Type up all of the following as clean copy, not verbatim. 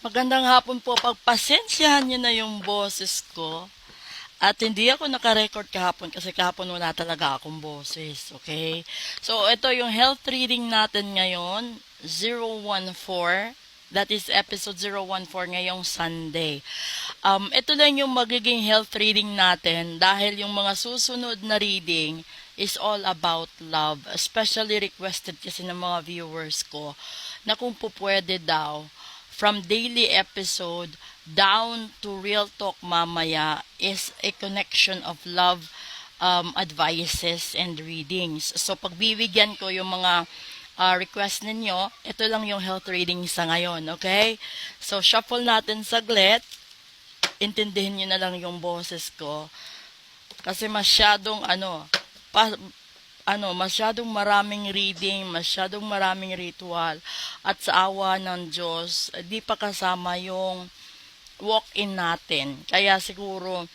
Magandang hapon po. Pagpasensyahan niyo na yung boses ko. At hindi ako naka-record kahapon kasi kahapon wala talaga akong boses. Okay? So, ito yung health reading natin ngayon. 014. That is episode 014 ngayong Sunday. Ito lang yung magiging health reading natin dahil yung mga susunod na reading is all about love. Especially requested kasi ng mga viewers ko na kung po pwede daw from daily episode down to real talk mamaya is a connection of love advices and readings. So pagbibigyan ko yung mga request ninyo, ito lang yung health reading sa ngayon, okay? So shuffle natin saglit. Intindihin nyo na lang yung boses ko kasi masyadong masyadong maraming reading, masyadong maraming ritual, at sa awa ng Diyos, di pa kasama yung walk-in natin. Kaya siguro,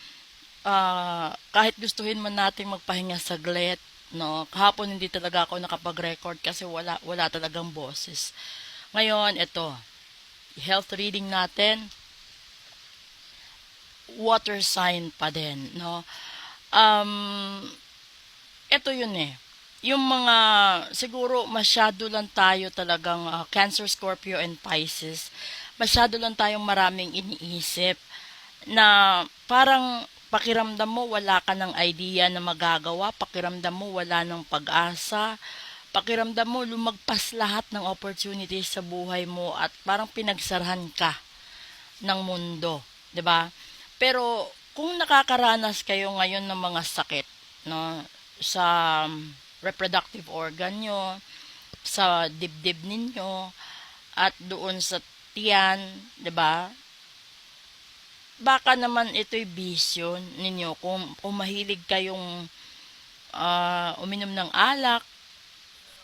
kahit gustuhin man natin magpahinga saglit, no, kahapon hindi talaga ako nakapag-record kasi wala talagang boses. Ngayon, ito, health reading natin, water sign pa din, no. Ito yun eh. Yung mga, siguro masyado lang tayo talagang Cancer, Scorpio, and Pisces. Masyado lang tayong maraming iniisip na parang pakiramdam mo wala ka ng idea na magagawa, pakiramdam mo wala ng pag-asa, pakiramdam mo lumagpas lahat ng opportunities sa buhay mo at parang pinagsarahan ka ng mundo, 'di ba? Pero kung nakakaranas kayo ngayon ng mga sakit, no, sa reproductive organ nyo, sa dibdib ninyo, at doon sa tiyan, 'di ba? Baka naman ito'y bisyo ninyo kung mahilig kayong uminom ng alak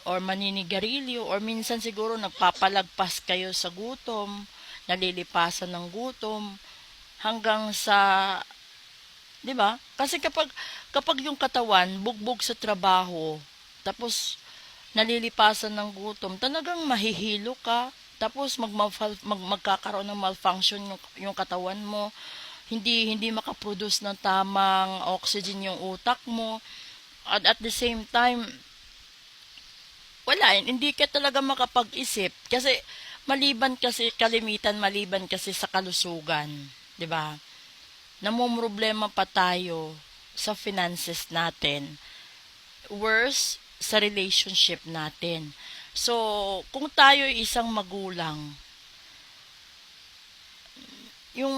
or maninigarilyo or minsan siguro nagpapalagpas kayo sa gutom, nalilipasan ng gutom hanggang sa, 'di ba? Kasi kapag yung katawan bugbog sa trabaho, tapos nalilipasan ng gutom, talagang mahihilo ka, tapos magkakaroon ng malfunction yung katawan mo, hindi makaproduce ng tamang oxygen yung utak mo, at the same time, hindi ka talaga makapag-isip kasi maliban kasi sa kalusugan, 'di ba? Namomroblema pa tayo sa finances natin. Worse, sa relationship natin. So, kung tayo isang magulang, yung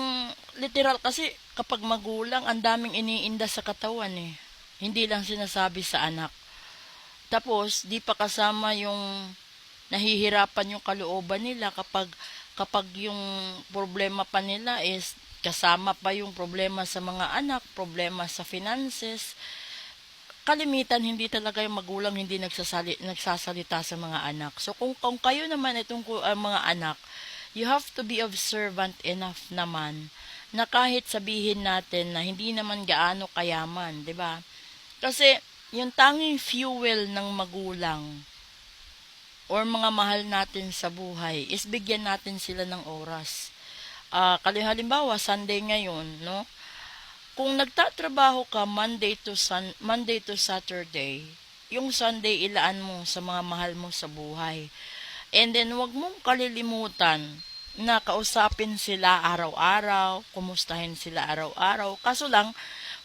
literal kasi kapag magulang, ang daming iniinda sa katawan eh. Hindi lang sinasabi sa anak. Tapos, di pa kasama yung nahihirapan yung kalooban nila kapag yung problema pa nila is kasama pa yung problema sa mga anak, problema sa finances. Kalimitan hindi talaga yung magulang hindi nagsasalita sa mga anak. So kung kayo naman itong mga anak, you have to be observant enough naman na kahit sabihin natin na hindi naman gaano kayaman, 'di ba? Kasi yung tanging fuel ng magulang or mga mahal natin sa buhay is bigyan natin sila ng oras. Halimbawa, Sunday ngayon, no? Kung nagtatrabaho ka Monday to Saturday, yung Sunday ilaan mo sa mga mahal mo sa buhay. And then, wag mong kalilimutan na kausapin sila araw-araw, kumustahin sila araw-araw. Kaso lang,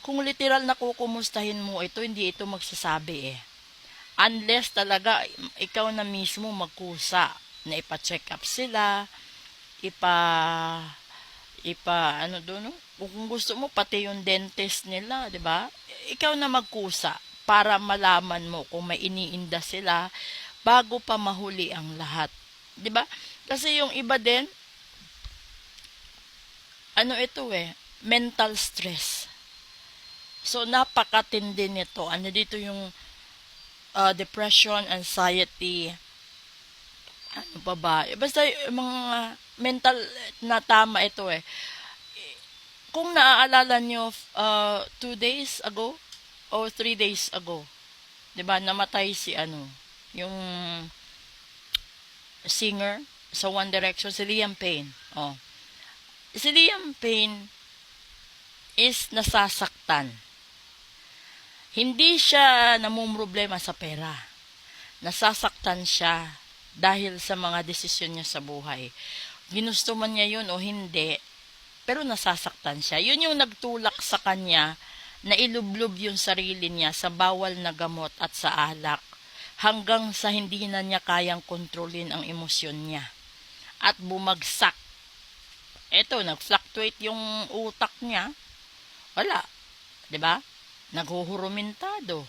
kung literal na kukumustahin mo ito, hindi ito magsasabi eh. Unless talaga, ikaw na mismo magkusa na ipa-check up sila, ano doon, no? Kung gusto mo pati yung dentist nila, 'di ba? Ikaw na magkusa para malaman mo kung may iniinda sila bago pa mahuli ang lahat, 'di ba? Kasi yung iba din ito mental stress. So napakatindi nito. Dito yung depression, anxiety, ano pa ba? Basta yung mga mental na tama ito eh. Kung naaalala nyo, 2 days ago or 3 days ago, 'di ba, namatay si yung singer sa One Direction, si Liam Payne. Oh. Si Liam Payne is nasasaktan. Hindi siya namumroblema sa pera. Nasasaktan siya dahil sa mga desisyon niya sa buhay. Ginusto man niya yun o hindi, pero nasasaktan siya. Yun yung nagtulak sa kanya na ilublob yung sarili niya sa bawal na gamot at sa alak hanggang sa hindi na niya kayang kontrolin ang emosyon niya. At bumagsak. Eto, nag-fluctuate yung utak niya. Wala. 'Di ba? Naghuhurumintado.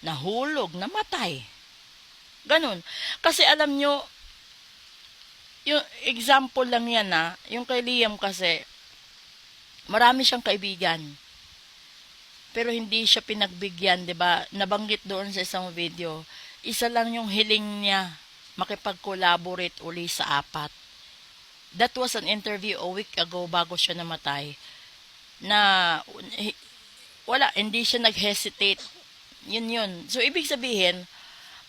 Nahulog, namatay. Ganun. Kasi alam nyo, yung example lang yan yung kay Liam kasi, marami siyang kaibigan. Pero hindi siya pinagbigyan, 'di ba? Nabanggit doon sa isang video, isa lang yung hiling niya, makipag-collaborate uli sa 4. That was an interview a week ago bago siya namatay. Na wala, hindi siya nag-hesitate. Yun. So, ibig sabihin,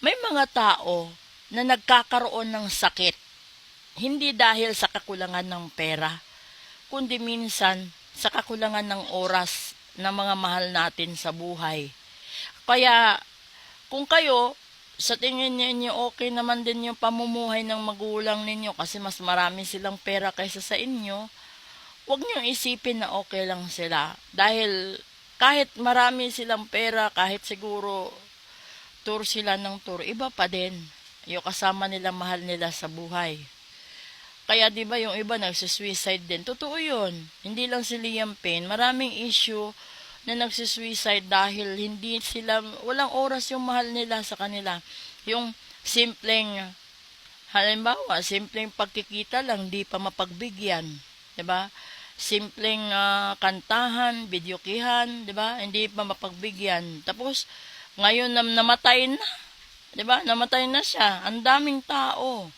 may mga tao na nagkakaroon ng sakit. Hindi dahil sa kakulangan ng pera, kundi minsan sa kakulangan ng oras ng mga mahal natin sa buhay. Kaya, kung kayo, sa tingin niyo okay naman din yung pamumuhay ng magulang ninyo kasi mas marami silang pera kaysa sa inyo, huwag niyo isipin na okay lang sila. Dahil kahit marami silang pera, kahit siguro tour sila ng tour, iba pa din yung kasama nila, mahal nila sa buhay. Kaya 'di ba yung iba nagsusuicide din. Totoo 'yun. Hindi lang si Liam Payne, maraming issue na nagsusuicide dahil hindi sila, walang oras yung mahal nila sa kanila. Yung simpleng, halimbawa, simpleng pagkikita lang, di pa mapagbigyan. 'Di ba? Simpleng kantahan, videokihan, 'di ba? Hindi pa mapagbigyan. Tapos ngayon namatay na. 'Di ba? Namatay na siya. Ang daming tao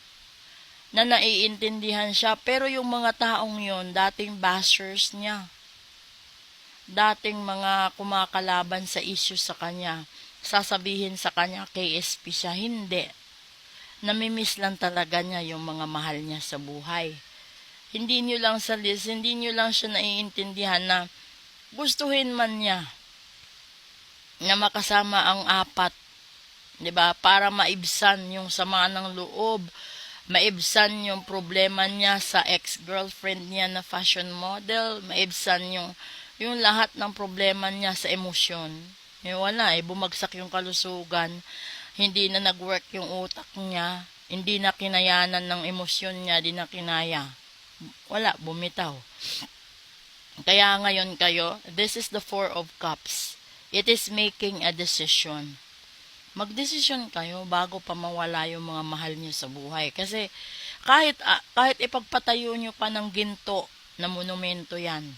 na naiintindihan siya, pero yung mga taong 'yon, dating bashers niya, dating mga kumakalaban sa issue sa kanya, sasabihin sa kanya KSP siya, hindi. Namimiss lang talaga niya yung mga mahal niya sa buhay. Hindi niyo lang hindi niyo lang siya naiintindihan na gustuhin man niya na makasama ang 4, 'di ba? Para maibsan yung sama ng loob, maibsan yung problema niya sa ex-girlfriend niya na fashion model, maibsan yung lahat ng problema niya sa emosyon. Wala bumagsak yung kalusugan, hindi na nag-work yung utak niya, hindi na kinayanan ng emosyon niya, di na kinaya. Wala, bumitaw. Kaya ngayon kayo, this is the 4 of Cups. It is making a decision. Magdesisyon kayo bago pa mawala yung mga mahal niyo sa buhay. Kasi kahit ipagpatayo niyo pa ng ginto na monumento yan,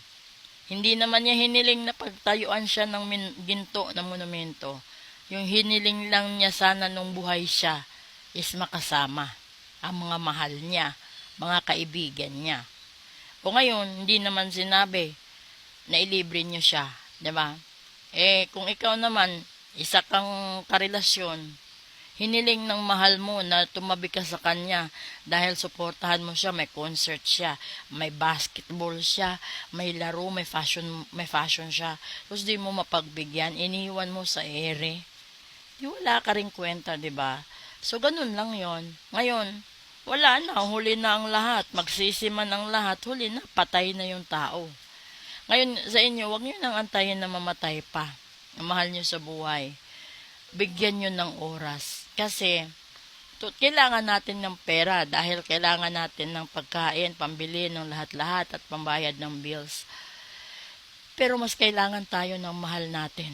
hindi naman niya hiniling na pagtayuan siya ng ginto na monumento. Yung hiniling lang niya sana nung buhay siya is makasama ang mga mahal niya, mga kaibigan niya. O ngayon, hindi naman sinabi na ilibre niyo siya, 'di ba? Kung ikaw naman, isa kang karelasyon, hiniling ng mahal mo na tumabi ka sa kanya dahil suportahan mo siya, may concert siya, may basketball siya, may laro, may fashion siya. Tapos di mo mapagbigyan, iniwan mo sa ere. Di wala ka rin kwenta, di ba? So ganun lang 'yon. Ngayon, wala na, huli na ang lahat, magsisi man ang lahat, huli na, patay na yung tao. Ngayon sa inyo, wag niyo nang antayin na mamatay pa ang mahal niyo sa buhay. Bigyan niyo ng oras. Kasi, kailangan natin ng pera dahil kailangan natin ng pagkain, pambili ng lahat-lahat at pambayad ng bills. Pero mas kailangan tayo ng mahal natin.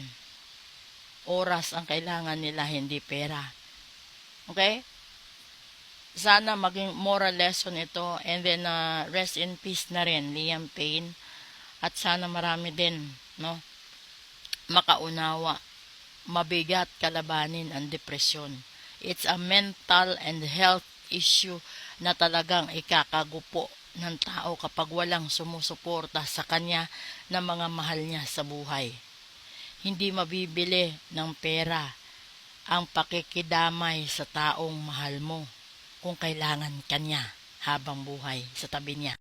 Oras ang kailangan nila, hindi pera. Okay? Sana maging moral lesson ito, and then rest in peace na rin, Liam Payne. At sana marami din, makaunawa, mabigat kalabanin ang depresyon. It's a mental and health issue na talagang ikakagupo ng tao kapag walang sumusuporta sa kanya na mga mahal niya sa buhay. Hindi mabibili ng pera ang pakikidamay sa taong mahal mo kung kailangan kanya habang buhay sa tabi niya.